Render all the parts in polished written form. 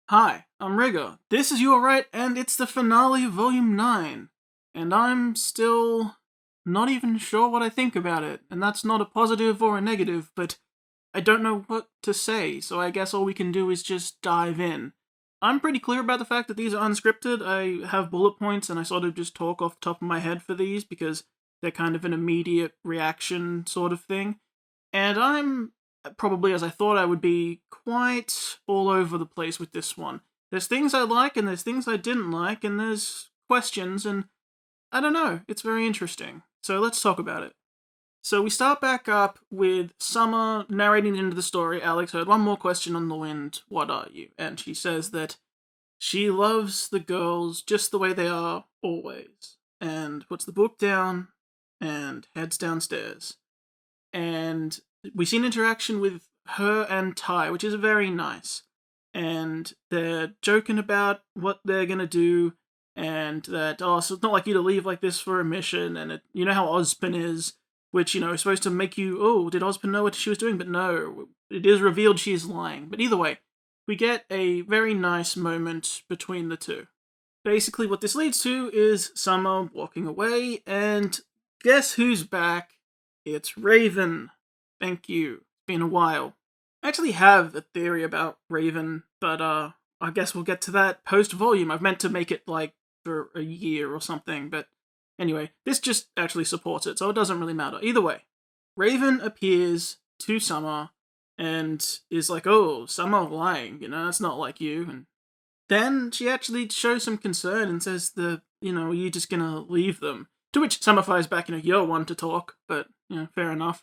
Hi, I'm Rigger. This is You Are Right, and it's the finale of Volume 9. And I'm still not even sure what I think about it. And that's not a positive or a negative, but I don't know what to say, so I guess all we can do is just dive in. I'm pretty clear about the fact that these are unscripted. I have bullet points, and I sort of just talk off the top of my head for these because they're kind of an immediate reaction sort of thing. And I'm probably, as I thought I would be, quite all over the place with this one. There's things I like, and there's things I didn't like, and there's questions, and I don't know, it's very interesting. So let's talk about it. So we start back up with Summer narrating into the story. Alex heard one more question on the wind. What are you? And she says that she loves the girls just the way they are always. And puts the book down and heads downstairs. And we see an interaction with her and Ty, which is very nice. And they're joking about what they're gonna do, and that, oh, so it's not like you to leave like this for a mission, and you know how Ozpin is, which, is supposed to make you, oh, did Ozpin know what she was doing? But no, it is revealed she is lying. But either way, we get a very nice moment between the two. Basically, what this leads to is Summer walking away, and guess who's back? It's Raven. Thank you. It's been a while. I actually have a theory about Raven, but I guess we'll get to that post-volume. I've meant to make it, for a year or something, but anyway, this just actually supports it, so it doesn't really matter. Either way, Raven appears to Summer and is like, oh, Summer lying, that's not like you, and then she actually shows some concern and says that, you're just gonna leave them. To which Summer fires back, you're one to talk, but, fair enough.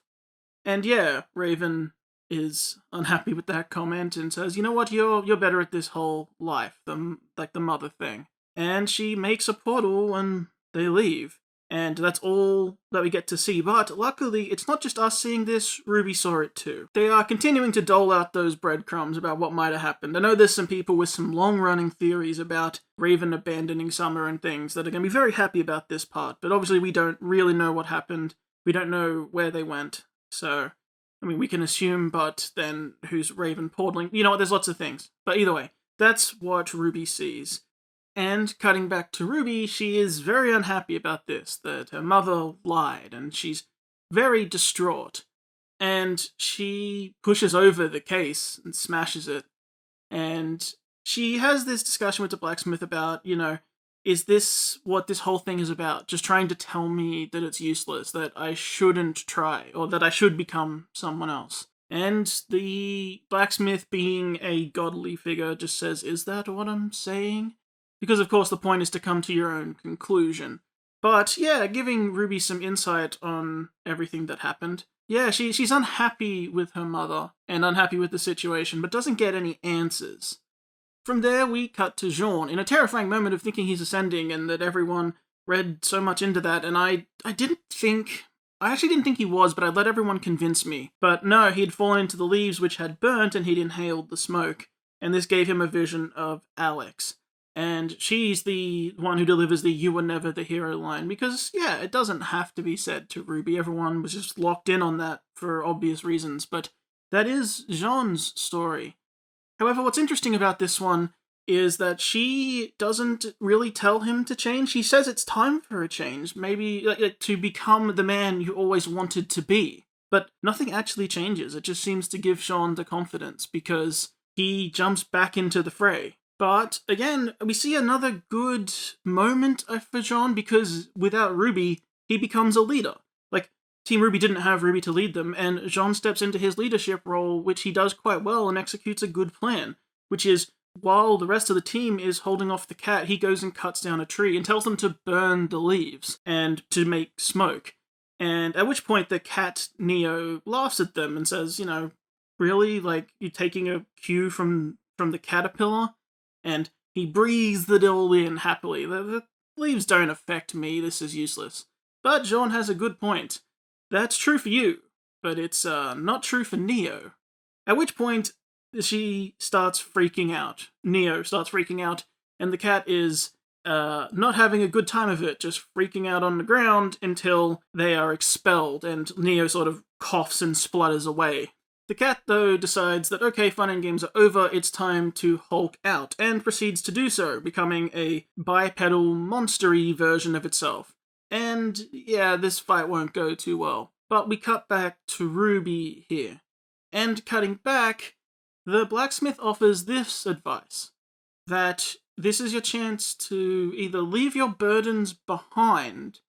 And yeah, Raven is unhappy with that comment and says, you know what, you're better at this whole life, the mother thing. And she makes a portal and they leave. And that's all that we get to see. But luckily, it's not just us seeing this, RWBY saw it too. They are continuing to dole out those breadcrumbs about what might have happened. I know there's some people with some long-running theories about Raven abandoning Summer and things that are going to be very happy about this part. But obviously we don't really know what happened. We don't know where they went. So, we can assume, but then who's Raven portaling? There's lots of things. But either way, that's what RWBY sees. And cutting back to RWBY, she is very unhappy about this, that her mother lied, and she's very distraught. And she pushes over the case and smashes it. And she has this discussion with the blacksmith about, is this what this whole thing is about? Just trying to tell me that it's useless, that I shouldn't try, or that I should become someone else. And the blacksmith, being a godly figure, just says, is that what I'm saying? Because, of course, the point is to come to your own conclusion. But, yeah, giving RWBY some insight on everything that happened. Yeah, she's unhappy with her mother, and unhappy with the situation, but doesn't get any answers. From there, we cut to Jean, in a terrifying moment of thinking he's ascending, and that everyone read so much into that, and I actually didn't think he was, but I let everyone convince me. But no, he'd fallen into the leaves which had burnt, and he'd inhaled the smoke, and this gave him a vision of Alex. And she's the one who delivers the "you were never the hero" line, because, yeah, it doesn't have to be said to RWBY. Everyone was just locked in on that for obvious reasons, but that is Jean's story. However, what's interesting about this one is that she doesn't really tell him to change. She says it's time for a change, maybe to become the man you always wanted to be. But nothing actually changes. It just seems to give Jean the confidence, because he jumps back into the fray. But again, we see another good moment for Jean, because without RWBY, he becomes a leader. Team RWBY didn't have RWBY to lead them, and Jean steps into his leadership role, which he does quite well and executes a good plan, which is, while the rest of the team is holding off the cat, he goes and cuts down a tree and tells them to burn the leaves and to make smoke. And at which point the cat, Neo, laughs at them and says, really? You're taking a cue from the caterpillar? And he breathes it all in happily. The leaves don't affect me, this is useless. But Jean has a good point. That's true for you, but it's not true for Neo. At which point, she starts freaking out. Neo starts freaking out, and the cat is not having a good time of it, just freaking out on the ground until they are expelled, and Neo sort of coughs and splutters away. The cat, though, decides that, okay, fun and games are over, it's time to Hulk out, and proceeds to do so, becoming a bipedal, monstery version of itself. And yeah, this fight won't go too well. But we cut back to RWBY here. And cutting back, the blacksmith offers this advice, that this is your chance to either leave your burdens behind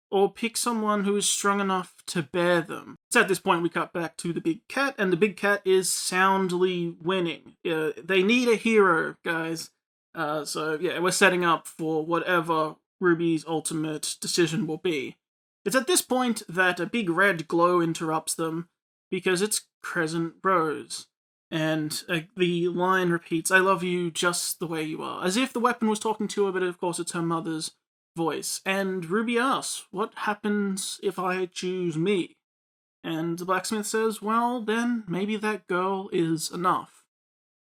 or pick someone who is strong enough to bear them. It's at this point we cut back to the big cat, and the big cat is soundly winning. They need a hero, guys. So yeah, we're setting up for whatever RWBY's ultimate decision will be. It's at this point that a big red glow interrupts them, because it's Crescent Rose. And the line repeats, "I love you just the way you are," as if the weapon was talking to her, but of course it's her mother's voice. And RWBY asks, "What happens if I choose me?" And the blacksmith says, "Well, then maybe that girl is enough."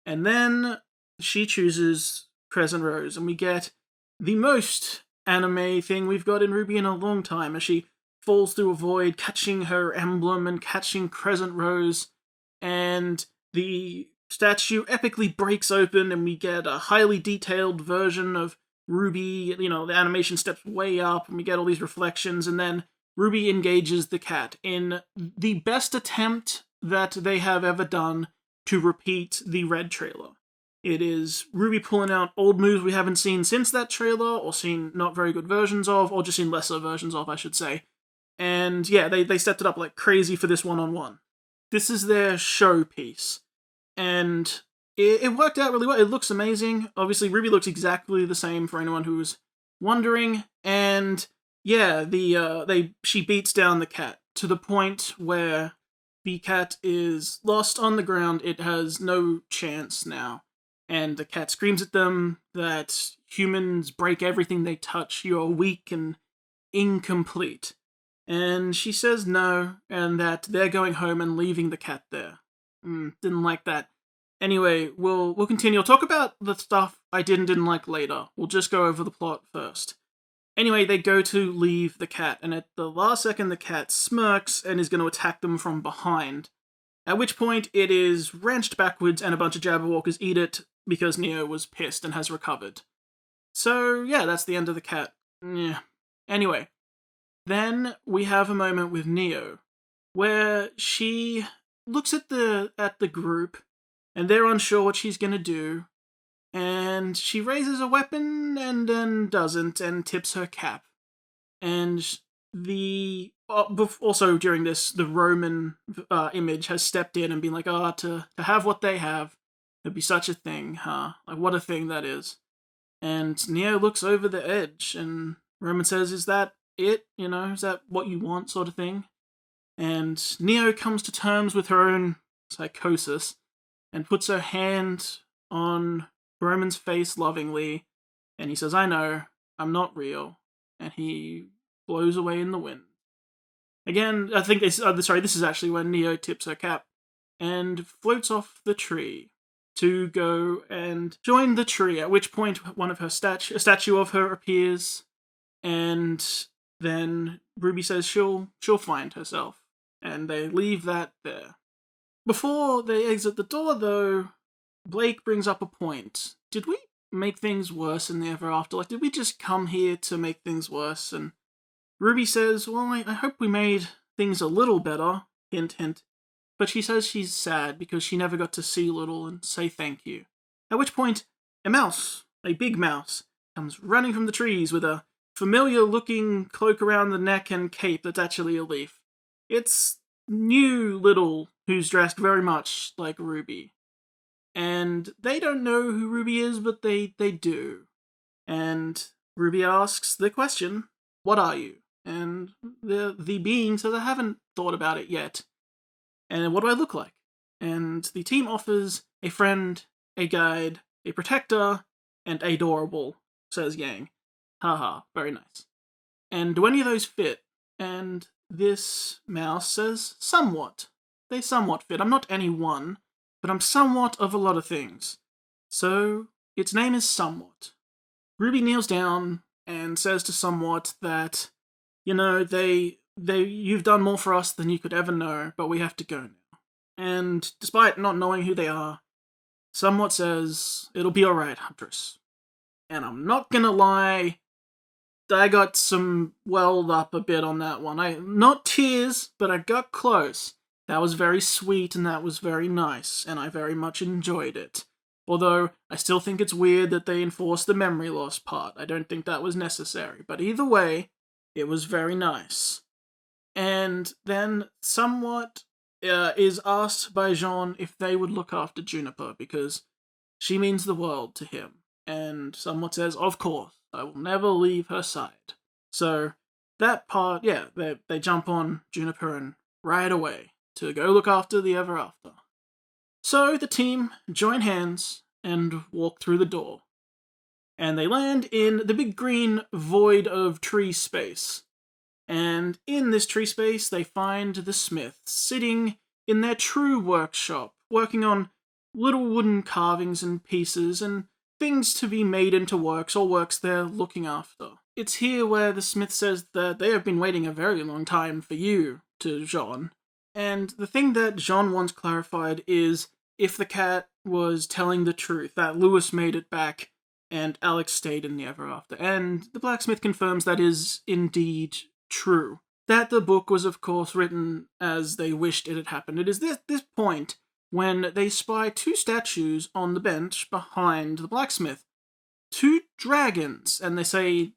And then she chooses Crescent Rose, and we get the most anime thing we've got in RWBY in a long time, as she falls through a void, catching her emblem and catching Crescent Rose, and the statue epically breaks open, and we get a highly detailed version of RWBY. The animation steps way up, and we get all these reflections, and then RWBY engages the cat in the best attempt that they have ever done to repeat the Red trailer. It is RWBY pulling out old moves we haven't seen since that trailer, or seen not very good versions of, or just seen lesser versions of, I should say. And yeah, they stepped it up like crazy for this one-on-one. This is their showpiece. And it worked out really well. It looks amazing. Obviously, RWBY looks exactly the same for anyone who was wondering. And yeah, she beats down the cat to the point where the cat is lost on the ground. It has no chance now. And the cat screams at them that humans break everything they touch. You're weak and incomplete. And she says no, and that they're going home and leaving the cat there. Didn't like that. Anyway, we'll continue. I'll talk about the stuff I didn't like later. We'll just go over the plot first. Anyway, they go to leave the cat, and at the last second the cat smirks and is going to attack them from behind. At which point it is wrenched backwards and a bunch of Jabberwockers eat it because Neo was pissed and has recovered. So yeah, that's the end of the cat. Yeah. Anyway, then we have a moment with Neo where she looks at the group, and they're unsure what she's gonna do, and she raises a weapon and then doesn't, and tips her cap. And also during this, the Roman image has stepped in and been like, to have what they have, there'd be such a thing, huh? Like, what a thing that is. And Neo looks over the edge, and Roman says, "Is that it? Is that what you want?" sort of thing. And Neo comes to terms with her own psychosis and puts her hand on Roman's face lovingly, and he says, "I know, I'm not real," and he blows away in the wind. Again, I think this is actually when Neo tips her cap and floats off the tree to go and join the tree, at which point a statue of her appears, and then RWBY says she'll find herself, and they leave that there. Before they exit the door, though, Blake brings up a point. Did we make things worse in the Ever After? Like, did we just come here to make things worse? And RWBY says, "Well, I hope we made things a little better," hint, hint. But she says she's sad because she never got to see Little and say thank you. At which point, a big mouse, comes running from the trees with a familiar-looking cloak around the neck and cape that's actually a leaf. It's new Little, who's dressed very much like RWBY. And they don't know who RWBY is, but they do. And RWBY asks the question, "What are you?" And the being says, "I haven't thought about it yet. And what do I look like?" And the team offers a friend, a guide, a protector, and adorable, says Yang. Haha, very nice. And do any of those fit? And this mouse says, somewhat. They somewhat fit. I'm not any one, but I'm somewhat of a lot of things. So, its name is Somewhat. RWBY kneels down and says to Somewhat that, you've done more for us than you could ever know, but we have to go now. And despite not knowing who they are, Somewhat says, "It'll be alright, Huntress." And I'm not gonna lie, I got some welled up a bit on that one. Not tears, but I got close. That was very sweet and that was very nice, and I very much enjoyed it. Although, I still think it's weird that they enforced the memory loss part. I don't think that was necessary. But either way, it was very nice. And then Somewhat is asked by Jean if they would look after Juniper, because she means the world to him. And Somewhat says, "Of course, I will never leave her side." So, that part, yeah, they jump on Juniper and ride away to go look after the Ever After. So, the team join hands and walk through the door. And they land in the big green void of tree space. And in this tree space, they find the smiths sitting in their true workshop, working on little wooden carvings and pieces and things to be made into works or works they're looking after. It's here where the smith says that they have been waiting a very long time for you, to Jean. And the thing that Jean wants clarified is if the cat was telling the truth, that Lewis made it back and Alex stayed in the Ever After. And the blacksmith confirms that is indeed true. That the book was, of course, written as they wished it had happened. It is this point when they spy two statues on the bench behind the blacksmith. Two dragons, and they say,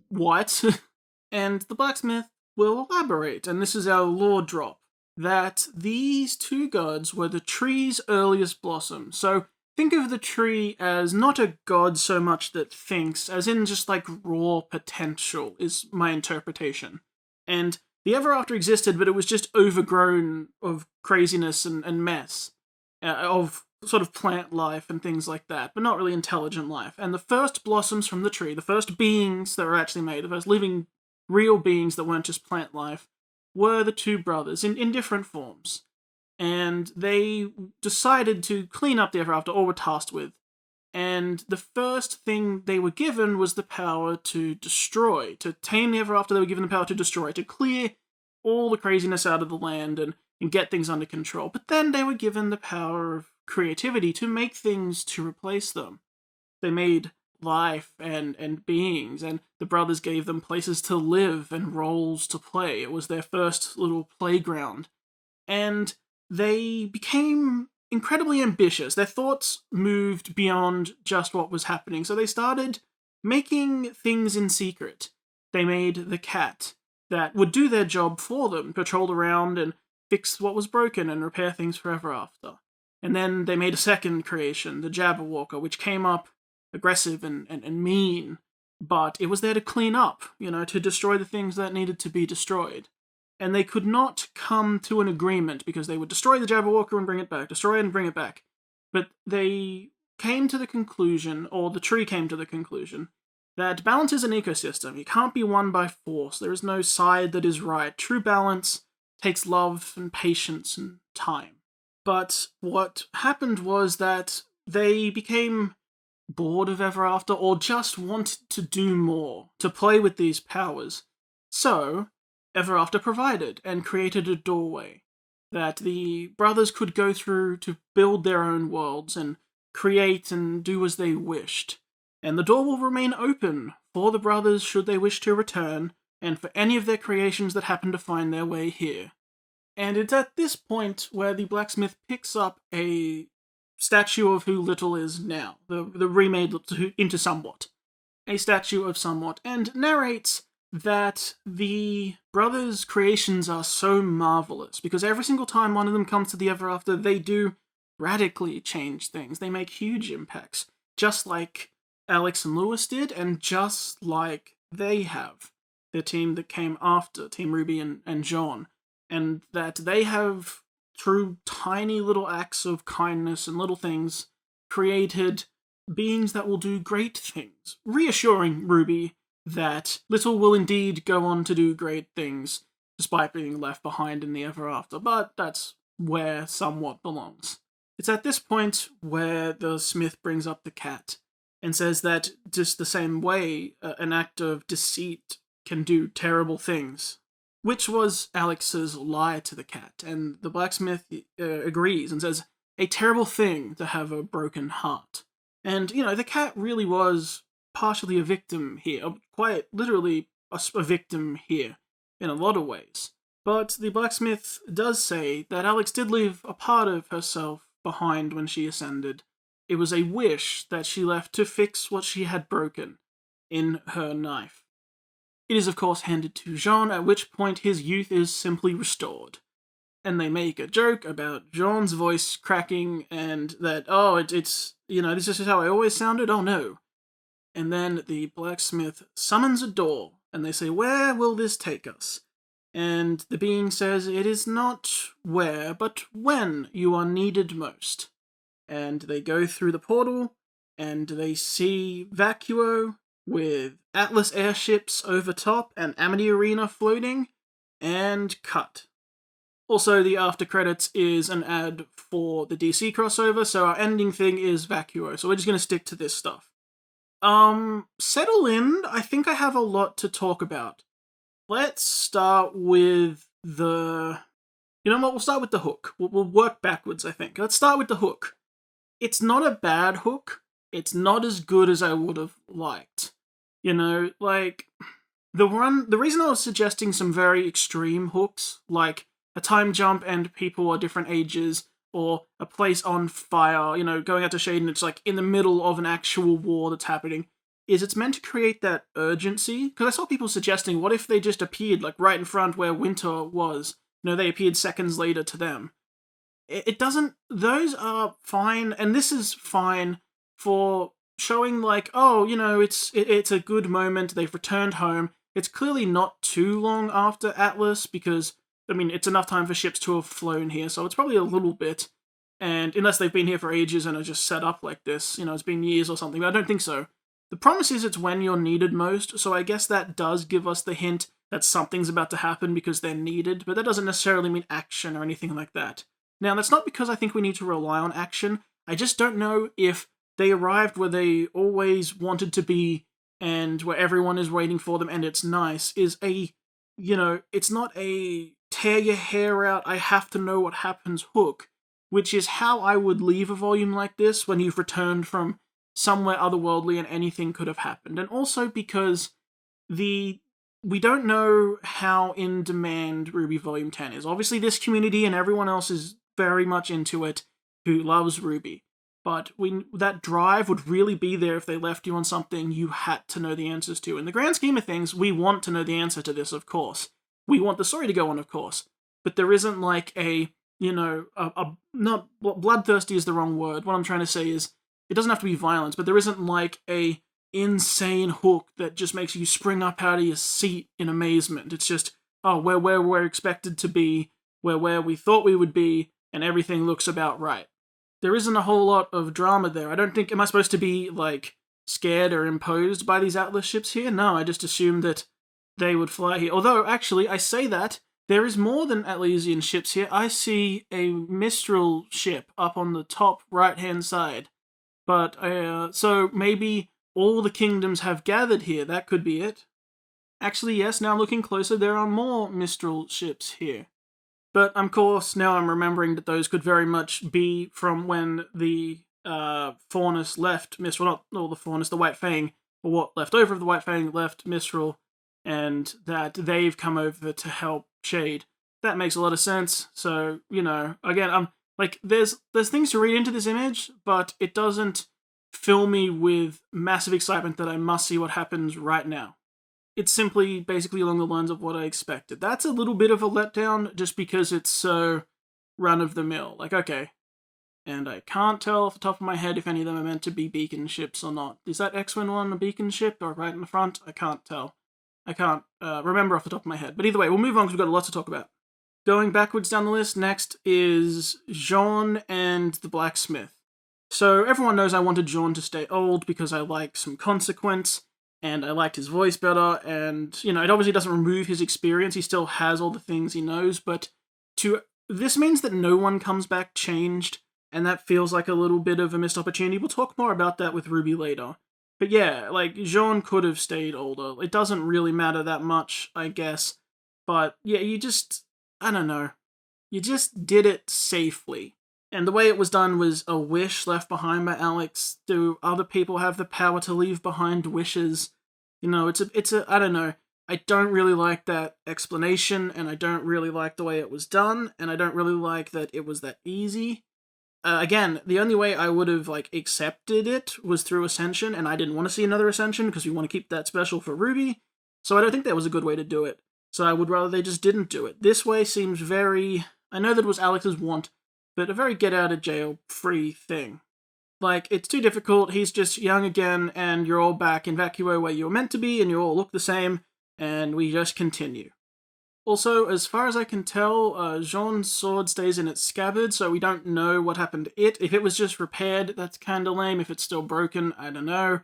"What?" And the blacksmith will elaborate, and this is our lore drop, that these two gods were the tree's earliest blossom. So think of the tree as not a god so much that thinks, as in just like raw potential, is my interpretation. And the Ever After existed, but it was just overgrown of craziness and mess, of sort of plant life and things like that, but not really intelligent life. And the first blossoms from the tree, the first beings that were actually made, the first living, real beings that weren't just plant life, were the two brothers in different forms. And they decided to clean up the Ever After, or were tasked with. And the first thing they were given was the power to destroy. To tame the Ever After, they were given the power to destroy, to clear all the craziness out of the land and get things under control. But then they were given the power of creativity to make things to replace them. They made life and beings, and the brothers gave them places to live and roles to play. It was their first little playground. And they became incredibly ambitious. Their thoughts moved beyond just what was happening, so they started making things in secret. They made the cat that would do their job for them, patrol around and fix what was broken and repair things for Ever After. And then they made a second creation, the Jabberwocker, which came up aggressive and mean, but it was there to clean up, to destroy the things that needed to be destroyed. And they could not come to an agreement because they would destroy the Jabberwocker and bring it back, destroy it and bring it back. But they came to the conclusion, or the tree came to the conclusion, that balance is an ecosystem. You can't be won by force. There is no side that is right. True balance takes love and patience and time. But what happened was that they became bored of Ever After, or just wanted to do more, to play with these powers. So Ever After provided and created a doorway that the brothers could go through to build their own worlds and create and do as they wished. And the door will remain open for the brothers should they wish to return, and for any of their creations that happen to find their way here. And it's at this point where the blacksmith picks up a statue of who Little is now, the remade into Somewhat. A statue of Somewhat, and narrates that the brothers' creations are so marvelous, because every single time one of them comes to the Ever After, they do radically change things. They make huge impacts, just like Alex and Lewis did, and just like they have, the team that came after, Team RWBY and Jean, and that they have, through tiny little acts of kindness and little things, created beings that will do great things, reassuring RWBY that Little will indeed go on to do great things, despite being left behind in the Ever After, but that's where Somewhat belongs. It's at this point where the smith brings up the cat, and says that just the same way an act of deceit can do terrible things. which was Alex's lie to the cat, and the blacksmith agrees and says, a terrible thing to have a broken heart. And, the cat really was partially a victim here, quite literally a victim here, in a lot of ways. But the blacksmith does say that Alex did leave a part of herself behind when she ascended. It was a wish that she left to fix what she had broken in her knife. It is of course handed to Jean, at which point his youth is simply restored. And they make a joke about Jean's voice cracking and that, it's this is how I always sounded, oh no. And then the blacksmith summons a door, and they say, where will this take us? And the being says, it is not where, but when you are needed most. And they go through the portal, and they see Vacuo with Atlas airships over top and Amity Arena floating, and cut. Also, the after credits is an ad for the DC crossover, so our ending thing is Vacuo, so we're just going to stick to this stuff. Settle in, I think I have a lot to talk about. Let's start with the... You know what, we'll start with the hook. We'll work backwards, I think. Let's start with the hook. It's not a bad hook. It's not as good as I would have liked. The reason I was suggesting some very extreme hooks, like a time jump and people are different ages, or a place on fire, going out to shade and it's like in the middle of an actual war that's happening, is it's meant to create that urgency. Because I saw people suggesting, what if they just appeared like right in front where winter was? They appeared seconds later to them. It doesn't, those are fine, and this is fine for showing like, it's a good moment, they've returned home. It's clearly not too long after Atlas, because, it's enough time for ships to have flown here, so it's probably a little bit, and unless they've been here for ages and are just set up like this, it's been years or something, but I don't think so. The promise is it's when you're needed most, so I guess that does give us the hint that something's about to happen because they're needed, but that doesn't necessarily mean action or anything like that. Now, that's not because I think we need to rely on action, I just don't know if they arrived where they always wanted to be and where everyone is waiting for them and it's nice, is it's not a tear your hair out, I have to know what happens hook, which is how I would leave a volume like this when you've returned from somewhere otherworldly and anything could have happened. And also because we don't know how in demand RWBY Volume 10 is. Obviously this community and everyone else is very much into it who loves RWBY. But that drive would really be there if they left you on something you had to know the answers to. In the grand scheme of things, we want to know the answer to this, of course. We want the story to go on, of course. But there isn't like not bloodthirsty is the wrong word. What I'm trying to say is, it doesn't have to be violence, but there isn't like a insane hook that just makes you spring up out of your seat in amazement. It's just, we're where we're expected to be, we're where we thought we would be, and everything looks about right. There isn't a whole lot of drama there. I don't think, am I supposed to be, like, scared or imposed by these Atlas ships here? No, I just assumed that they would fly here. Although, actually, I say that, there is more than Atlassian ships here. I see a Mistral ship up on the top right-hand side. But, so maybe all the kingdoms have gathered here. That could be it. Actually, yes, now looking closer, there are more Mistral ships here. But, of course, now I'm remembering that those could very much be from when the Faunus left Mistral, not all the Faunus, the White Fang, or what left over of the White Fang left Mistral, and that they've come over to help Shade. That makes a lot of sense. So, again, there's things to read into this image, but it doesn't fill me with massive excitement that I must see what happens right now. It's simply basically along the lines of what I expected. That's a little bit of a letdown just because it's so run-of-the-mill. Like, okay. And I can't tell off the top of my head if any of them are meant to be beacon ships or not. Is that X-Wing one a beacon ship or right in the front? I can't tell. I can't remember off the top of my head. But either way, we'll move on because we've got a lot to talk about. Going backwards down the list, next is Jean and the blacksmith. So everyone knows I wanted Jean to stay old because I like some consequence, and I liked his voice better, and, it obviously doesn't remove his experience, he still has all the things he knows, but this means that no one comes back changed, and that feels like a little bit of a missed opportunity. We'll talk more about that with RWBY later. But yeah, Jean could have stayed older. It doesn't really matter that much, I guess, But yeah, I don't know. You just did it safely. And the way it was done was a wish left behind by Alex. Do other people have the power to leave behind wishes? I don't know. I don't really like that explanation, and I don't really like the way it was done, and I don't really like that it was that easy. Again, the only way I would have accepted it was through Ascension, and I didn't want to see another Ascension because we want to keep that special for RWBY. So I don't think that was a good way to do it. So I would rather they just didn't do it. This way seems very... I know that it was Alex's want, but a very get-out-of-jail-free thing. It's too difficult, he's just young again, and you're all back in Vacuo where you were meant to be, and you all look the same, and we just continue. Also, as far as I can tell, Jean's sword stays in its scabbard, so we don't know what happened to it. If it was just repaired, that's kinda lame. If it's still broken, I don't know.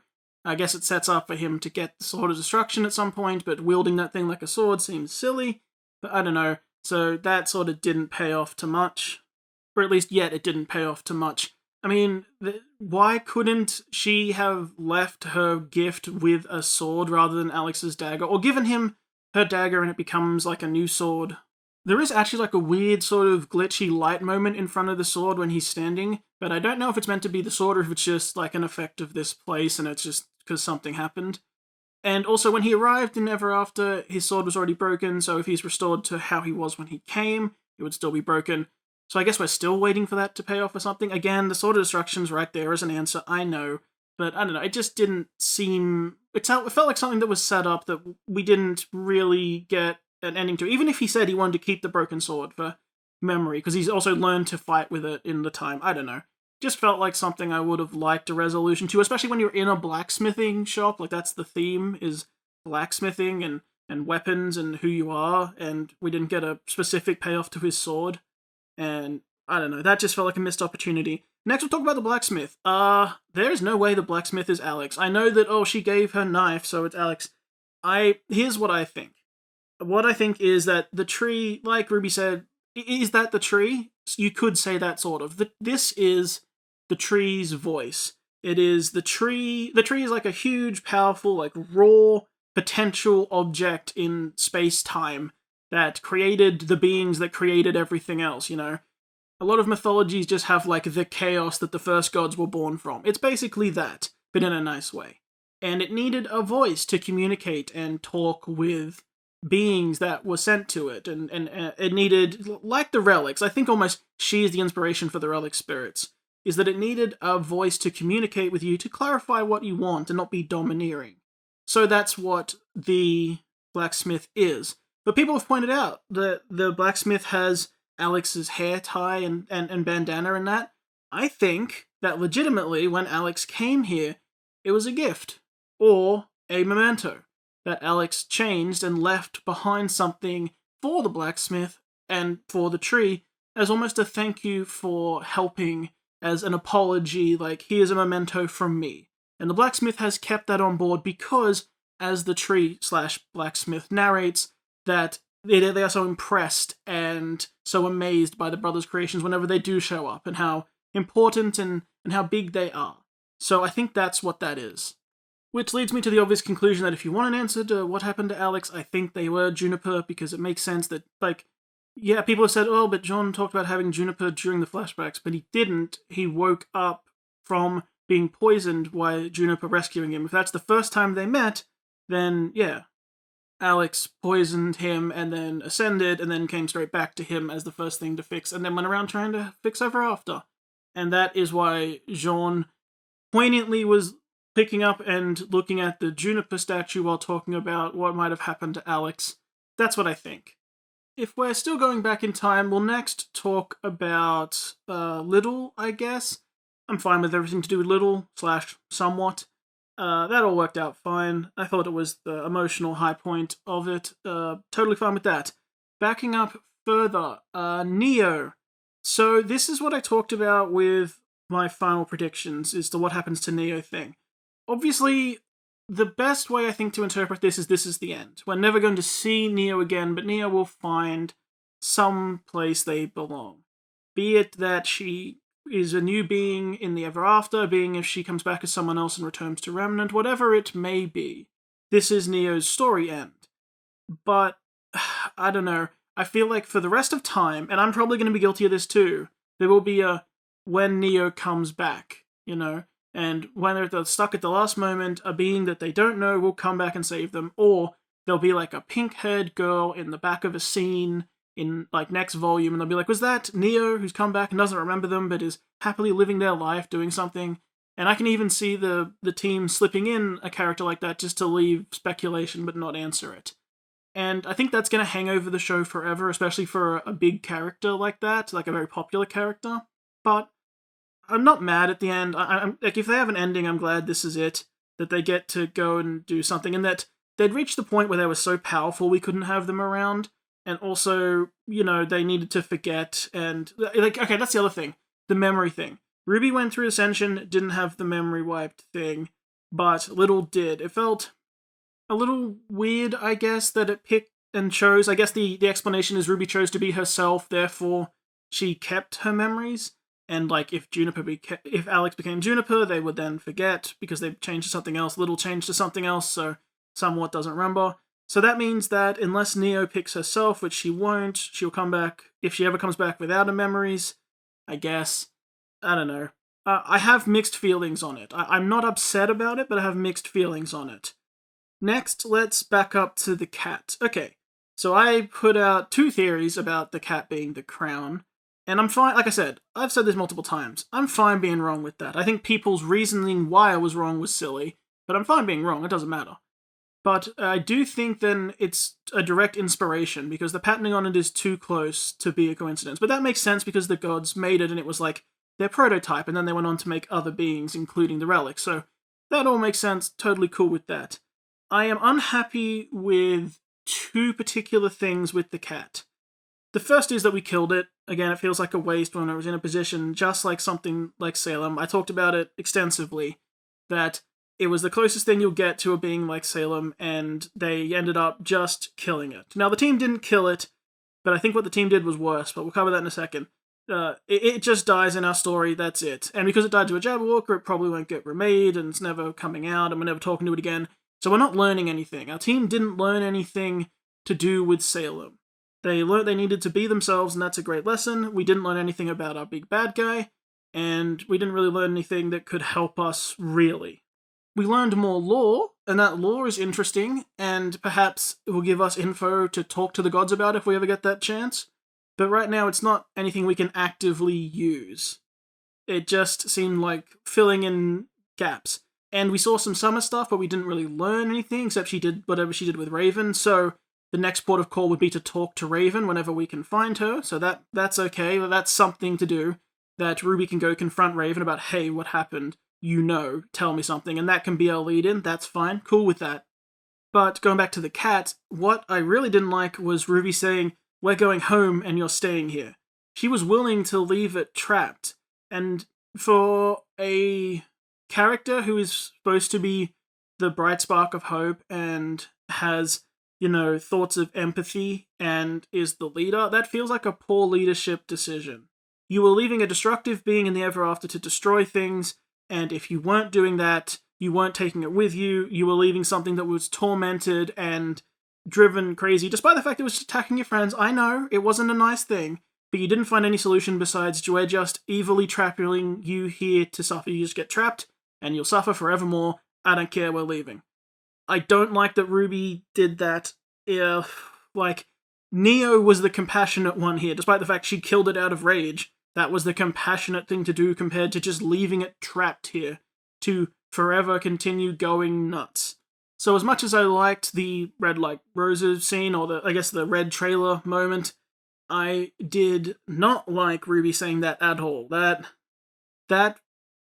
I guess it sets up for him to get the Sword of Destruction at some point, but wielding that thing like a sword seems silly. But I don't know. So that sort of didn't pay off to much. Or at least yet it didn't pay off to much. I mean, why couldn't she have left her gift with a sword rather than Alex's dagger? Or given him her dagger and it becomes a new sword? There is actually a weird sort of glitchy light moment in front of the sword when he's standing, but I don't know if it's meant to be the sword or if it's just an effect of this place and it's just because something happened. And also, when he arrived in Ever After, his sword was already broken, so if he's restored to how he was when he came, it would still be broken. So I guess we're still waiting for that to pay off or something. Again, the Sword of Destruction's right there as an answer, I know. But I don't know, it just didn't seem... It felt like something that was set up that we didn't really get an ending to. Even if he said he wanted to keep the broken sword for memory, because he's also learned to fight with it in the time. I don't know. Just felt like something I would have liked a resolution to, especially when you're in a blacksmithing shop. That's the theme, is blacksmithing and weapons and who you are, and we didn't get a specific payoff to his sword. And I don't know, that just felt like a missed opportunity. Next, we'll talk about the blacksmith. There's no way the blacksmith is Alex. I know that, she gave her knife, so it's Alex. Here's what I think. What I think is that the tree, like RWBY said, is that the tree? You could say that sort of. This is the tree's voice. It is the tree. The tree is a huge, powerful, raw potential object in space-time that created the beings that created everything else, A lot of mythologies just have, the chaos that the first gods were born from. It's basically that, but in a nice way. And it needed a voice to communicate and talk with beings that were sent to it, and it needed, like the relics, I think almost she is the inspiration for the relic spirits, is that it needed a voice to communicate with you to clarify what you want and not be domineering. So that's what the blacksmith is. But people have pointed out that the blacksmith has Alex's hair tie and bandana and that. I think that legitimately, when Alex came here, it was a gift, or a memento, that Alex changed and left behind something for the blacksmith and for the tree as almost a thank you for helping, as an apology, here's a memento from me. And the blacksmith has kept that on board because, as the tree/blacksmith narrates, that they are so impressed and so amazed by the brothers' creations whenever they do show up, and how important and how big they are. So I think that's what that is. Which leads me to the obvious conclusion that if you want an answer to what happened to Alex, I think they were Juniper, because it makes sense that, people have said, but John talked about having Juniper during the flashbacks, but he didn't. He woke up from being poisoned by Juniper rescuing him. If that's the first time they met, then, yeah, Alex poisoned him and then ascended and then came straight back to him as the first thing to fix, and then went around trying to fix Ever After. And that is why Jean poignantly was picking up and looking at the Juniper statue while talking about what might have happened to Alex. That's what I think. If we're still going back in time, we'll next talk about Little, I guess. I'm fine with everything to do with Little/somewhat. That all worked out fine. I thought it was the emotional high point of it. Totally fine with that. Backing up further, Neo. So this is what I talked about with my final predictions, is the what happens to Neo thing. Obviously, the best way I think to interpret this is the end. We're never going to see Neo again, but Neo will find some place they belong. Be it that she is a new being in the Ever After, being if she comes back as someone else and returns to Remnant, whatever it may be. This is Neo's story end. But I don't know. I feel like for the rest of time, and I'm probably going to be guilty of this too, there will be a when Neo comes back, you know? And when they're stuck at the last moment, a being that they don't know will come back and save them, or there'll be like a pink-haired girl in the back of a scene in like next volume, and they'll be like, was that Neo who's come back and doesn't remember them, but is happily living their life doing something? And I can even see the team slipping in a character like that just to leave speculation but not answer it. And I think that's going to hang over the show forever, especially for a big character like that, like a very popular character. But I'm not mad at the end. I'm like, if they have an ending, I'm glad this is it, that they get to go and do something, and that they'd reached the point where they were so powerful we couldn't have them around, and also, you know, they needed to forget, and, like, okay, that's the other thing, the memory thing. RWBY went through Ascension, didn't have the memory wiped thing, but Little did. It felt a little weird, I guess, that it picked and chose. I guess the explanation is RWBY chose to be herself, therefore she kept her memories. And like if Alex became Juniper, they would then forget because they've changed to something else. Little changed to something else, so somewhat doesn't remember. So that means that unless Neo picks herself, which she won't, she'll come back, if she ever comes back without her memories, I guess. I don't know. I have mixed feelings on it. I'm not upset about it, but I have mixed feelings on it. Next, let's back up to the cat. Okay, so I put out 2 theories about the cat being the crown. And I'm fine, like I said, I've said this multiple times, I'm fine being wrong with that. I think people's reasoning why I was wrong was silly, but I'm fine being wrong, it doesn't matter. But I do think then it's a direct inspiration, because the patterning on it is too close to be a coincidence. But that makes sense because the gods made it and it was like their prototype, and then they went on to make other beings, including the relic. So that all makes sense, totally cool with that. I am unhappy with 2 particular things with the cat. The first is that we killed it. Again, it feels like a waste when it was in a position just like something like Salem. I talked about it extensively, that it was the closest thing you'll get to a being like Salem, and they ended up just killing it. Now, the team didn't kill it, but I think what the team did was worse, but we'll cover that in a second. It just dies in our story, that's it. And because it died to a Jabberwocker, it probably won't get remade, and it's never coming out, and we're never talking to it again. So we're not learning anything. Our team didn't learn anything to do with Salem. They learned they needed to be themselves, and that's a great lesson. We didn't learn anything about our big bad guy, and we didn't really learn anything that could help us, really. We learned more lore, and that lore is interesting, and perhaps it will give us info to talk to the gods about if we ever get that chance. But right now, it's not anything we can actively use. It just seemed like filling in gaps. And we saw some summer stuff, but we didn't really learn anything, except she did whatever she did with Raven, so the next port of call would be to talk to Raven whenever we can find her, so that's okay, that's something to do, that RWBY can go confront Raven about, hey, what happened? You know, tell me something, and that can be our lead-in, that's fine, cool with that. But going back to the cat, what I really didn't like was RWBY saying, we're going home and you're staying here. She was willing to leave it trapped, and for a character who is supposed to be the bright spark of hope and has, you know, thoughts of empathy and is the leader, that feels like a poor leadership decision. You were leaving a destructive being in the Ever After to destroy things, and if you weren't doing that, you weren't taking it with you, you were leaving something that was tormented and driven crazy, despite the fact it was attacking your friends. I know, it wasn't a nice thing, but you didn't find any solution besides we're just evilly trapping you here to suffer. You just get trapped, and you'll suffer forevermore. I don't care, we're leaving. I don't like that RWBY did that. Like, Neo was the compassionate one here, despite the fact she killed it out of rage. That was the compassionate thing to do compared to just leaving it trapped here to forever continue going nuts. So as much as I liked the Red Like Roses scene, or the red trailer moment, I did not like RWBY saying that at all. That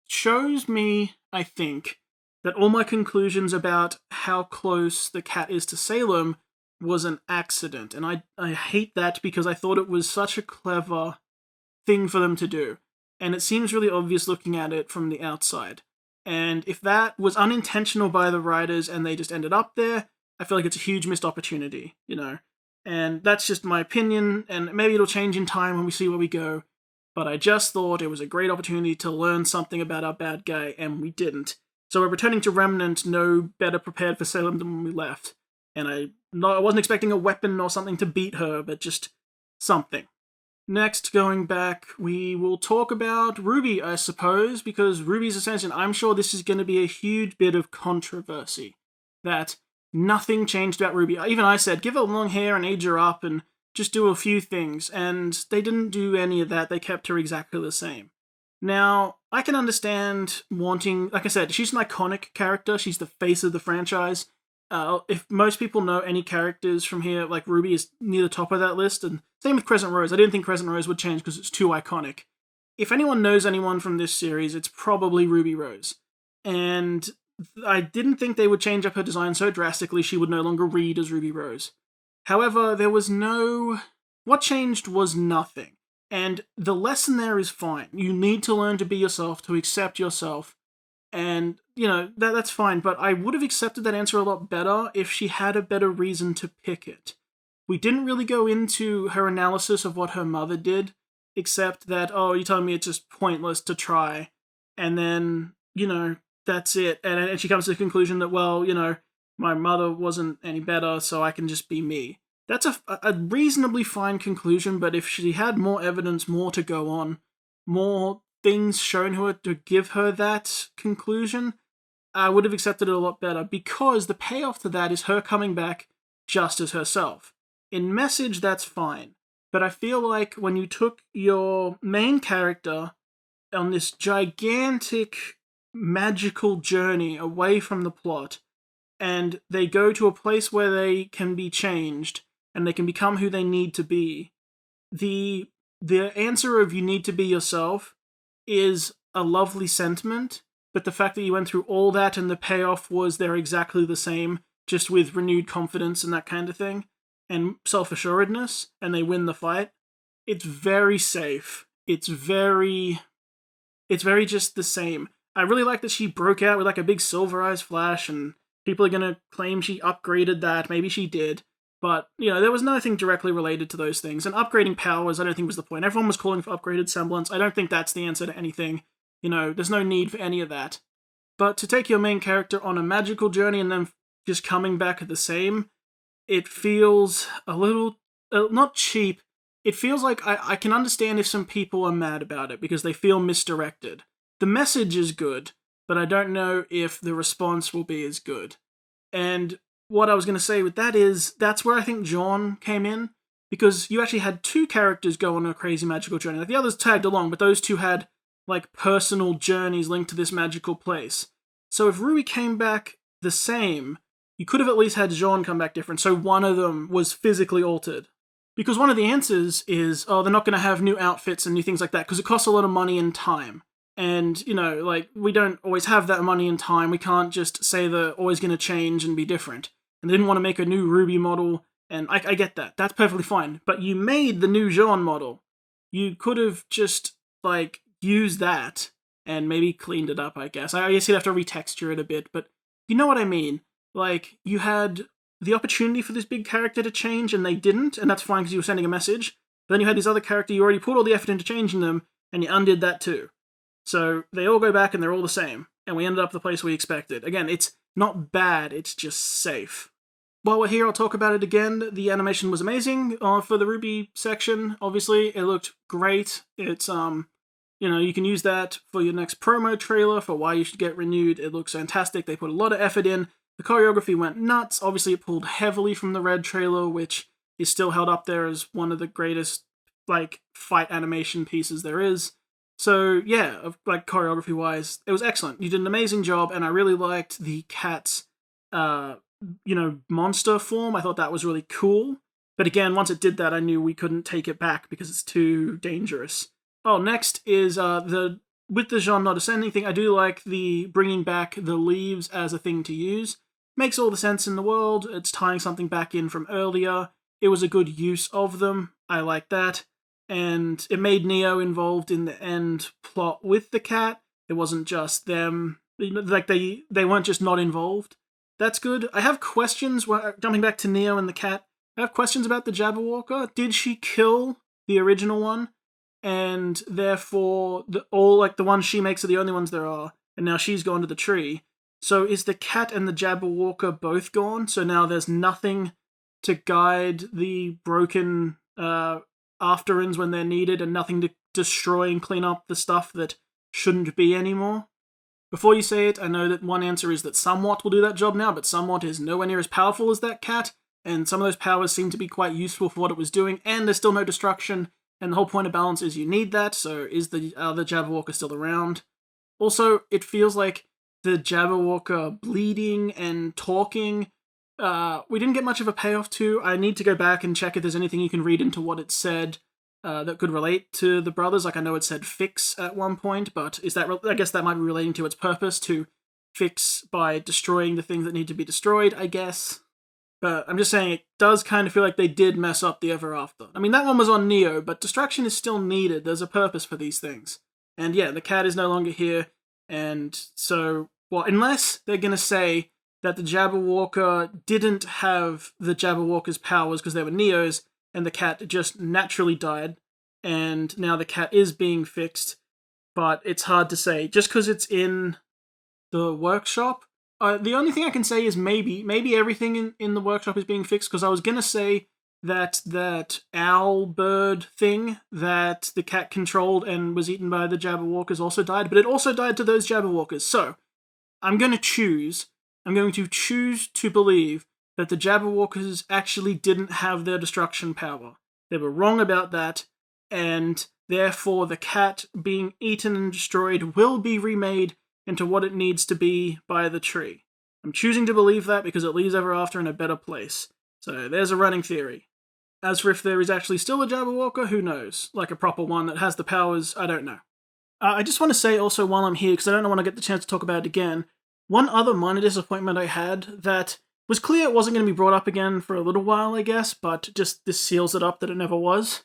shows me, I think, that all my conclusions about how close the cat is to Salem was an accident. And I hate that because I thought it was such a clever thing for them to do. And it seems really obvious looking at it from the outside. And if that was unintentional by the writers and they just ended up there, I feel like it's a huge missed opportunity, you know? And that's just my opinion, and maybe it'll change in time when we see where we go. But I just thought it was a great opportunity to learn something about our bad guy, and we didn't. So we're returning to Remnant no better prepared for Salem than when we left. and I wasn't expecting a weapon or something to beat her, but just something. Next, going back, we will talk about RWBY, I suppose, because RWBY's Ascension, I'm sure this is going to be a huge bit of controversy. That nothing changed about RWBY. Even I said, give her long hair and age her up and just do a few things, and they didn't do any of that. They kept her exactly the same. Now, I can understand wanting, like I said, she's an iconic character. She's the face of the franchise. If most people know any characters from here, like RWBY is near the top of that list, and same with Crescent Rose. I didn't think Crescent Rose would change because it's too iconic. If anyone knows anyone from this series, it's probably Ruby Rose. And I didn't think they would change up her design so drastically she would no longer read as Ruby Rose. However, there was no... What changed was nothing. And the lesson there is fine. You need to learn to be yourself, to accept yourself. And, you know, that's fine, but I would have accepted that answer a lot better if she had a better reason to pick it. We didn't really go into her analysis of what her mother did, except that, oh, you're telling me it's just pointless to try. And then, you know, that's it. And she comes to the conclusion that, well, you know, my mother wasn't any better, so I can just be me. That's a reasonably fine conclusion, but if she had more evidence, more to go on, more things shown to her to give her that conclusion, I would have accepted it a lot better, because the payoff to that is her coming back just as herself. In message, that's fine, but I feel like when you took your main character on this gigantic magical journey away from the plot, and they go to a place where they can be changed, and they can become who they need to be, the answer of you need to be yourself is a lovely sentiment, but the fact that you went through all that and the payoff was they're exactly the same, just with renewed confidence and that kind of thing, and self-assuredness, and they win the fight, it's very safe. It's very just the same. I really like that she broke out with like a big silver eyes flash, and people are gonna claim she upgraded that. Maybe she did. But, you know, there was nothing directly related to those things. And upgrading powers, I don't think was the point. Everyone was calling for upgraded semblance. I don't think that's the answer to anything. You know, there's no need for any of that. But to take your main character on a magical journey and then just coming back at the same, it feels a little, not cheap. It feels like I can understand if some people are mad about it because they feel misdirected. The message is good, but I don't know if the response will be as good. And what I was going to say with that is, that's where I think John came in, because you actually had two characters go on a crazy magical journey. Like, the others tagged along, but those two had, like, personal journeys linked to this magical place. So if RWBY came back the same, you could have at least had Jean come back different, so one of them was physically altered. Because one of the answers is, oh, they're not going to have new outfits and new things like that, because it costs a lot of money and time. And, you know, like, we don't always have that money and time. We can't just say they're always going to change and be different. And they didn't want to make a new RWBY model, and I get that. That's perfectly fine. But you made the new Jean model. You could have just, like, used that and maybe cleaned it up, I guess. I guess you'd have to retexture it a bit, but you know what I mean. Like, you had the opportunity for this big character to change, and they didn't, and that's fine because you were sending a message. But then you had this other character, you already put all the effort into changing them, and you undid that too. So they all go back and they're all the same, and we ended up the place we expected. Again, it's not bad, it's just safe. While we're here, I'll talk about it again. The animation was amazing for the RWBY section. Obviously, it looked great. It's, you know, you can use that for your next promo trailer for why you should get renewed. It looks fantastic. They put a lot of effort in. The choreography went nuts. Obviously, it pulled heavily from the Red trailer, which is still held up there as one of the greatest, like, fight animation pieces there is. So, yeah, like, choreography-wise, it was excellent. You did an amazing job, and I really liked the cat's, you know, monster form. I thought that was really cool. But again, once it did that, I knew we couldn't take it back because it's too dangerous. Oh, next is with the Jean not ascending thing, I do like the bringing back the leaves as a thing to use. Makes all the sense in the world. It's tying something back in from earlier. It was a good use of them. I like that. And it made Neo involved in the end plot with the cat. It wasn't just them. Like, they weren't just not involved. That's good. I have questions, jumping back to Neo and the cat, I have questions about the Jabberwocker. Did she kill the original one? And therefore, all, like, the ones she makes are the only ones there are, and now she's gone to the tree. So is the cat and the Jabberwocker both gone? So now there's nothing to guide the broken afterends when they're needed, and nothing to destroy and clean up the stuff that shouldn't be anymore? Before you say it, I know that one answer is that Somewhat will do that job now, but Somewhat is nowhere near as powerful as that cat, and some of those powers seem to be quite useful for what it was doing, and there's still no destruction, and the whole point of balance is you need that, so is the other Jabberwocker still around? Also, it feels like the Jabberwocker bleeding and talking, we didn't get much of a payoff to. I need to go back and check if there's anything you can read into what it said that could relate to the brothers. Like, I know it said fix at one point, but is that? I guess that might be relating to its purpose, to fix by destroying the things that need to be destroyed, I guess. But I'm just saying, it does kind of feel like they did mess up the Ever After. I mean, that one was on Neo, but destruction is still needed. There's a purpose for these things. And yeah, the cat is no longer here, and so, well, unless they're going to say that the Jabberwocker didn't have the Jabberwocker's powers because they were Neos, and the cat just naturally died, and now the cat is being fixed, but it's hard to say. Just because it's in the workshop, the only thing I can say is maybe everything in the workshop is being fixed, because I was going to say that owl bird thing that the cat controlled and was eaten by the Jabberwockers also died, but it also died to those Jabberwockers. So I'm going to choose to believe that the Jabberwockers actually didn't have their destruction power. They were wrong about that, and therefore the cat being eaten and destroyed will be remade into what it needs to be by the tree. I'm choosing to believe that because it leaves Ever After in a better place. So there's a running theory. As for if there is actually still a Jabberwocker, who knows? Like a proper one that has the powers, I don't know. I just want to say also while I'm here, because I don't want to get the chance to talk about it again, one other minor disappointment I had that was clear it wasn't going to be brought up again for a little while, I guess, but just this seals it up that it never was,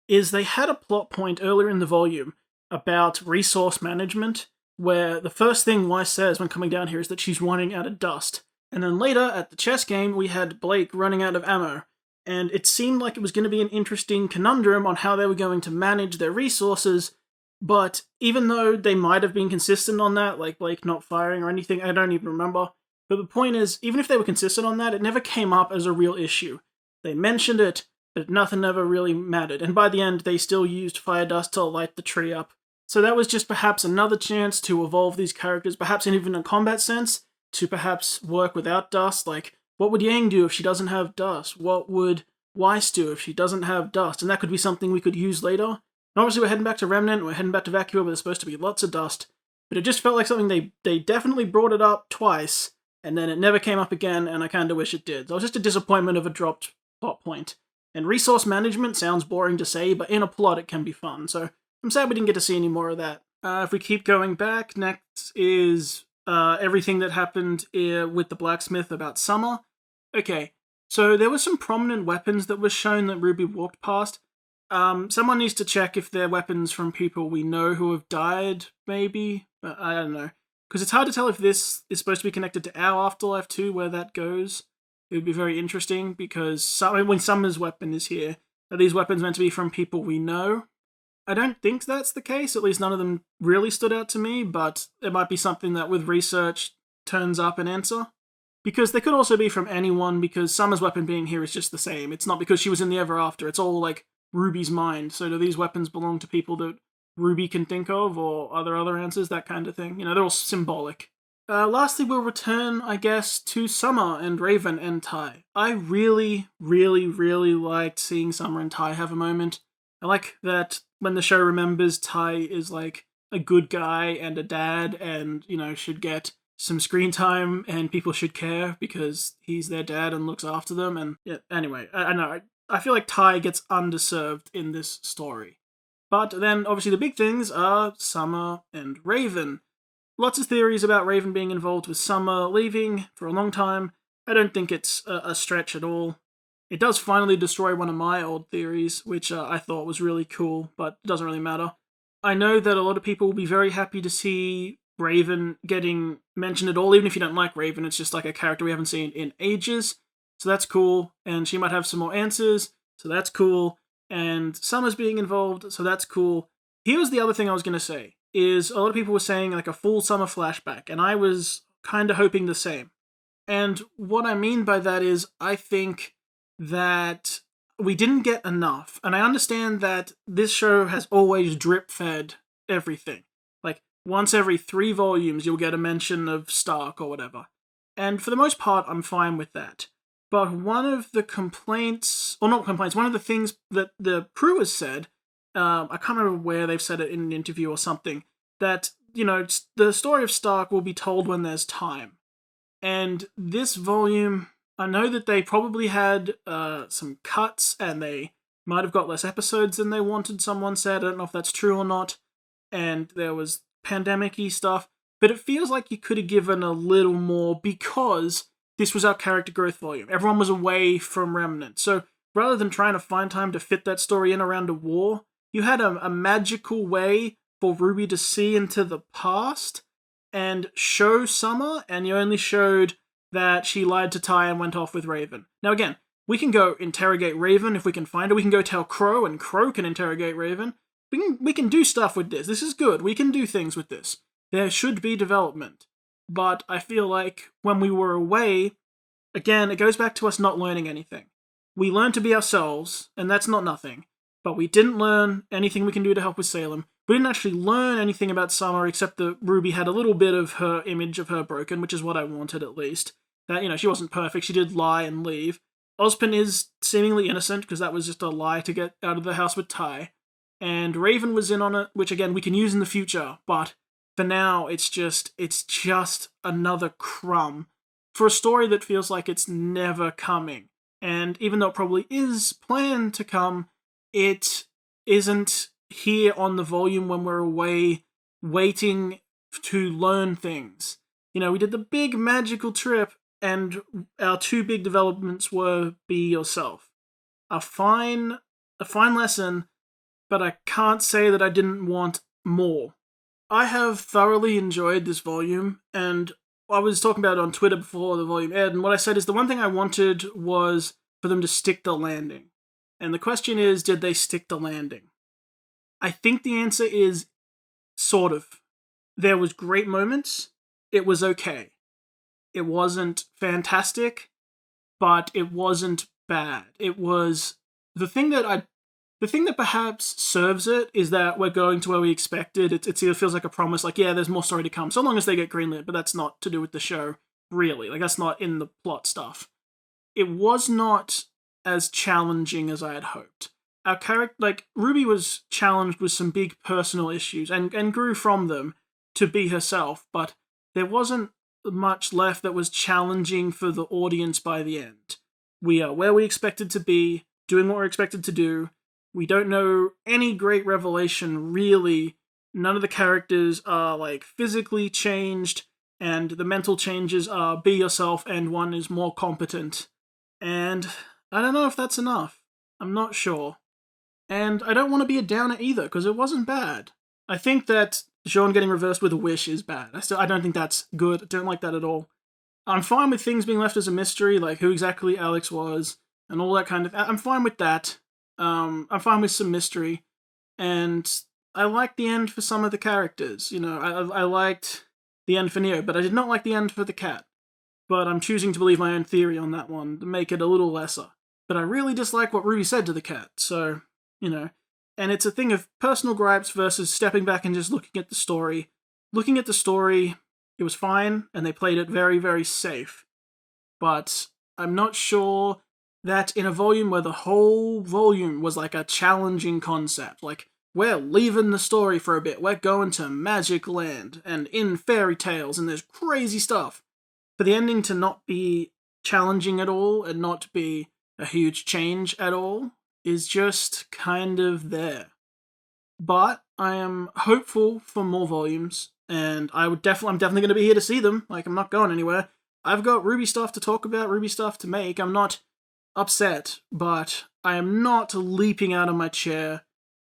is they had a plot point earlier in the volume about resource management, where the first thing Weiss says when coming down here is that she's running out of dust. And then later, at the chess game, we had Blake running out of ammo. And it seemed like it was going to be an interesting conundrum on how they were going to manage their resources, but even though they might have been consistent on that, like Blake not firing or anything, I don't even remember, but the point is, even if they were consistent on that, it never came up as a real issue. They mentioned it, but nothing ever really mattered, and by the end, they still used fire dust to light the tree up. So that was just perhaps another chance to evolve these characters, perhaps even in a combat sense, to perhaps work without dust, like, what would Yang do if she doesn't have dust? What would Weiss do if she doesn't have dust? And that could be something we could use later. And obviously we're heading back to Remnant, we're heading back to Vacuum, where there's supposed to be lots of dust, but it just felt like something they definitely brought it up twice, and then it never came up again, and I kinda wish it did. So it was just a disappointment of a dropped plot point. And resource management sounds boring to say, but in a plot it can be fun, so I'm sad we didn't get to see any more of that. If we keep going back, next is everything that happened with the blacksmith about Summer. Okay, so there were some prominent weapons that were shown that Ruby walked past. Someone needs to check if they're weapons from people we know who have died, maybe? But I don't know. Because it's hard to tell if this is supposed to be connected to our afterlife too, where that goes. It would be very interesting, because when Summer's weapon is here, are these weapons meant to be from people we know? I don't think that's the case, at least none of them really stood out to me, but it might be something that with research turns up an answer. Because they could also be from anyone, because Summer's weapon being here is just the same. It's not because she was in the Ever After, it's all like Ruby's mind. So do these weapons belong to people that Ruby can think of, or are there other answers, that kind of thing? You know, they're all symbolic. Lastly, we'll return, I guess, to Summer and Raven and Ty. I really, really, really liked seeing Summer and Ty have a moment. I like that when the show remembers Ty is like a good guy and a dad and, you know, should get some screen time and people should care because he's their dad and looks after them. And yeah, anyway, I know, I feel like Ty gets underserved in this story. But then, obviously, the big things are Summer and Raven. Lots of theories about Raven being involved with Summer leaving for a long time. I don't think it's a stretch at all. It does finally destroy one of my old theories, which I thought was really cool, but it doesn't really matter. I know that a lot of people will be very happy to see Raven getting mentioned at all, even if you don't like Raven. It's just like a character we haven't seen in ages, so that's cool, and she might have some more answers, so that's cool, and Summer's being involved, so that's cool. Here's the other thing I was going to say, is a lot of people were saying like a full Summer flashback, and I was kind of hoping the same. And what I mean by that is, I think that we didn't get enough. And I understand that this show has always drip-fed everything. Like, once every 3 volumes, you'll get a mention of Stark or whatever. And for the most part, I'm fine with that. But one of the complaints, or not complaints, one of the things that the crew has said, I can't remember where they've said it in an interview or something, that, the story of Stark will be told when there's time. And this volume, I know that they probably had some cuts and they might have got less episodes than they wanted, someone said. I don't know if that's true or not. And there was pandemic-y stuff. But it feels like you could have given a little more because this was our character growth volume. Everyone was away from Remnant. So rather than trying to find time to fit that story in around a war, you had a magical way for RWBY to see into the past and show Summer, and you only showed that she lied to Ty and went off with Raven. Now again, we can go interrogate Raven if we can find her. We can go tell Crow, and Crow can interrogate Raven. We can do stuff with this. This is good. We can do things with this. There should be development. But I feel like when we were away, again, it goes back to us not learning anything. We learned to be ourselves, and that's not nothing. But we didn't learn anything we can do to help with Salem. We didn't actually learn anything about Summer except that RWBY had a little bit of her image of her broken, which is what I wanted at least. That, she wasn't perfect, she did lie and leave. Ozpin is seemingly innocent, because that was just a lie to get out of the house with Ty. And Raven was in on it, which again, we can use in the future, but for now, it's just another crumb for a story that feels like it's never coming. And even though it probably is planned to come, it isn't here on the volume when we're away waiting to learn things. We did the big magical trip, and our 2 big developments were be yourself. A fine lesson, but I can't say that I didn't want more. I have thoroughly enjoyed this volume, and I was talking about it on Twitter before the volume aired, and what I said is the one thing I wanted was for them to stick the landing. And the question is, did they stick the landing? I think the answer is sort of. There was great moments. It was okay. It wasn't fantastic, but it wasn't bad. It was the thing that perhaps serves it is that we're going to where we expected. It feels like a promise, like, yeah, there's more story to come, so long as they get greenlit, but that's not to do with the show, really. Like, that's not in the plot stuff. It was not as challenging as I had hoped. Our character, RWBY was challenged with some big personal issues and grew from them to be herself, but there wasn't much left that was challenging for the audience by the end. We are where we expected to be, doing what we're expected to do. We don't know any great revelation, really. None of the characters are, physically changed, and the mental changes are be yourself, and one is more competent. And I don't know if that's enough. I'm not sure. And I don't want to be a downer either, because it wasn't bad. I think that Jean getting reversed with a wish is bad. I don't think that's good. I don't like that at all. I'm fine with things being left as a mystery, like who exactly Alex was, and all that kind of... I'm fine with that. I'm fine with some mystery. And I liked the end for some of the characters. I liked the end for Neo, but I did not like the end for the cat. But I'm choosing to believe my own theory on that one, to make it a little lesser. But I really dislike what RWBY said to the cat, so... And it's a thing of personal gripes versus stepping back and just looking at the story. Looking at the story, it was fine, and they played it very, very safe. But I'm not sure that in a volume where the whole volume was like a challenging concept, like, we're leaving the story for a bit, we're going to Magic Land, and in fairy tales, and there's crazy stuff. For the ending to not be challenging at all, and not be a huge change at all, is just kind of there. But I am hopeful for more volumes, and I'm definitely going to be here to see them. I'm not going anywhere. I've got RWBY stuff to talk about, RWBY stuff to make. I'm not upset, but I am not leaping out of my chair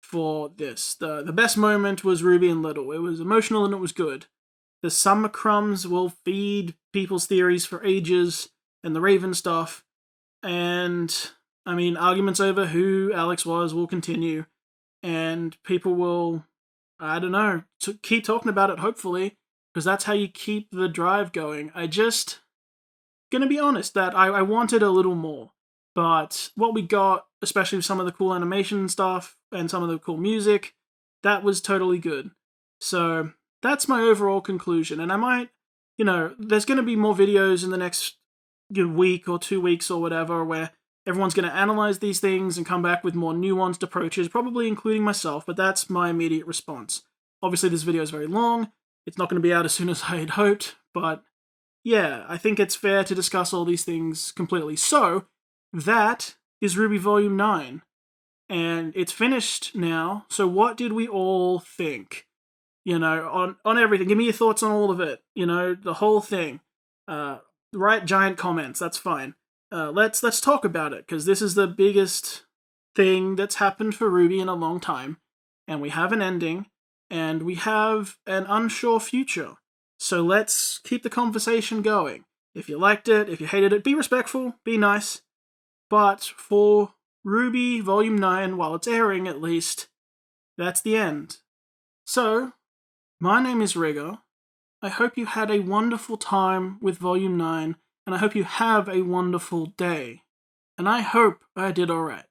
for this. The best moment was RWBY and Little. It was emotional and it was good. The summer crumbs will feed people's theories for ages, and the Raven stuff, and... arguments over who Alex was will continue, and people will, I don't know, keep talking about it, hopefully, because that's how you keep the drive going. Gonna be honest, that I wanted a little more. But what we got, especially with some of the cool animation stuff and some of the cool music, that was totally good. So that's my overall conclusion. And I might, there's going to be more videos in the next week or 2 weeks or whatever where everyone's going to analyze these things and come back with more nuanced approaches, probably including myself, but that's my immediate response. Obviously, this video is very long. It's not going to be out as soon as I had hoped, but yeah, I think it's fair to discuss all these things completely. So, that is RWBY Volume 9. And it's finished now, so what did we all think? On everything. Give me your thoughts on all of it. The whole thing. Write giant comments, that's fine. Let's talk about it, because this is the biggest thing that's happened for RWBY in a long time. And we have an ending, and we have an unsure future. So let's keep the conversation going. If you liked it, if you hated it, be respectful, be nice. But for RWBY Volume 9, while it's airing at least, that's the end. So, my name is Rigger. I hope you had a wonderful time with Volume 9, and I hope you have a wonderful day. And I hope I did alright.